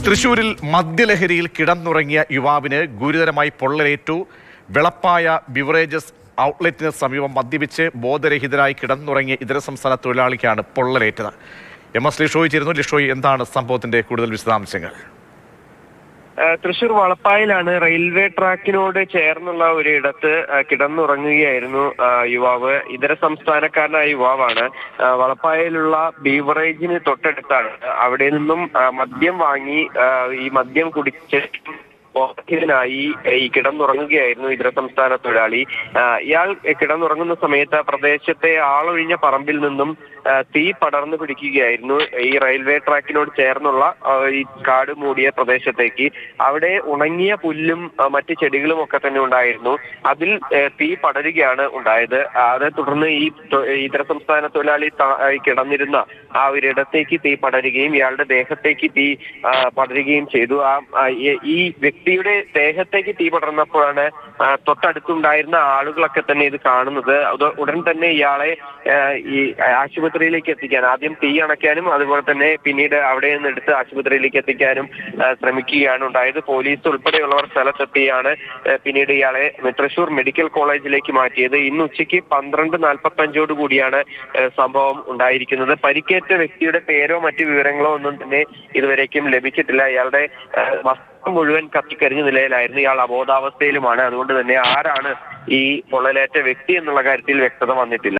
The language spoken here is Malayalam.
തൃശൂരിൽ മദ്യലഹരിയിൽ കിടന്നുറങ്ങിയ യുവാവിന് ഗുരുതരമായി പൊള്ളലേറ്റു. വെളപ്പായ ബിവറേജസ് ഔട്ട്ലെറ്റിന് സമീപം മദ്യപിച്ച് ബോധരഹിതരായി കിടന്നുറങ്ങിയ ഇതര സംസ്ഥാന തൊഴിലാളിക്കാണ് പൊള്ളലേറ്റത്. MS ലിഷോയ് ചേരുന്നു. ലിഷോയ്, എന്താണ് സംഭവത്തിന്റെ കൂടുതൽ വിശദാംശങ്ങൾ? തൃശൂർ വളപ്പായിലാണ് റെയിൽവേ ട്രാക്കിനോട് ചേർന്നുള്ള ഒരിടത്ത് കിടന്നുറങ്ങുകയായിരുന്നു യുവാവ്. ഇതര സംസ്ഥാനക്കാരനായ യുവാവാണ്. വളപ്പായിലുള്ള ബീവറേജിന് തൊട്ടടുത്താണ്. അവിടെ നിന്നും മദ്യം വാങ്ങി ഈ മദ്യം കുടിച്ച് ായി ഈ കിടന്നുറങ്ങുകയായിരുന്നു ഇതര സംസ്ഥാന തൊഴിലാളി. ഇയാൾ കിടന്നുറങ്ങുന്ന സമയത്ത് പ്രദേശത്തെ ആളൊഴിഞ്ഞ പറമ്പിൽ നിന്നും തീ പടർന്നു പിടിക്കുകയായിരുന്നു. ഈ റെയിൽവേ ട്രാക്കിനോട് ചേർന്നുള്ള ഈ കാട് മൂടിയ പ്രദേശത്തേക്ക് അവിടെ ഉണങ്ങിയ പുല്ലും മറ്റ് ചെടികളും ഒക്കെ തന്നെ ഉണ്ടായിരുന്നു. അതിൽ തീ പടരുകയാണ് ഉണ്ടായത്. അതേ തുടർന്ന് ഈ ഇതര സംസ്ഥാന തൊഴിലാളി കിടന്നിരുന്ന ആ ഒരിടത്തേക്ക് തീ പടരുകയും ഇയാളുടെ ദേഹത്തേക്ക് തീ പടരുകയും ചെയ്തു. ഈ വ്യക്തിയുടെ ദേഹത്തേക്ക് തീ പടർന്നപ്പോഴാണ് തൊട്ടടുത്തുണ്ടായിരുന്ന ആളുകളൊക്കെ തന്നെ ഇത് കാണുന്നത്. ഉടൻ തന്നെ ഇയാളെ ഈ ആശുപത്രിയിലേക്ക് എത്തിക്കാൻ, ആദ്യം തീ അണയ്ക്കാനും അതുപോലെ തന്നെ പിന്നീട് അവിടെ നിന്ന് എടുത്ത് ആശുപത്രിയിലേക്ക് എത്തിക്കാനും ശ്രമിക്കുകയാണ് ഉണ്ടായത്. പോലീസ് ഉൾപ്പെടെയുള്ളവർ സ്ഥലത്തെത്തിയാണ് പിന്നീട് ഇയാളെ തൃശൂർ മെഡിക്കൽ കോളേജിലേക്ക് മാറ്റിയത്. ഇന്ന് ഉച്ചയ്ക്ക് 12:45 കൂടിയാണ് സംഭവം ഉണ്ടായിരിക്കുന്നത്. പരിക്കേറ്റ വ്യക്തിയുടെ പേരോ മറ്റു വിവരങ്ങളോ ഒന്നും തന്നെ ഇതുവരേക്കും ലഭിച്ചിട്ടില്ല. ഇയാളുടെ വസ്ത്രം മുഴുവൻ കത്തിക്കരിഞ്ഞ നിലയിലായിരുന്നു. ഇയാൾ അബോധാവസ്ഥയിലുമാണ്. അതുകൊണ്ട് തന്നെ ആരാണ് ഈ പൊള്ളലേറ്റ വ്യക്തി എന്നുള്ള കാര്യത്തിൽ വ്യക്തത വന്നിട്ടില്ല.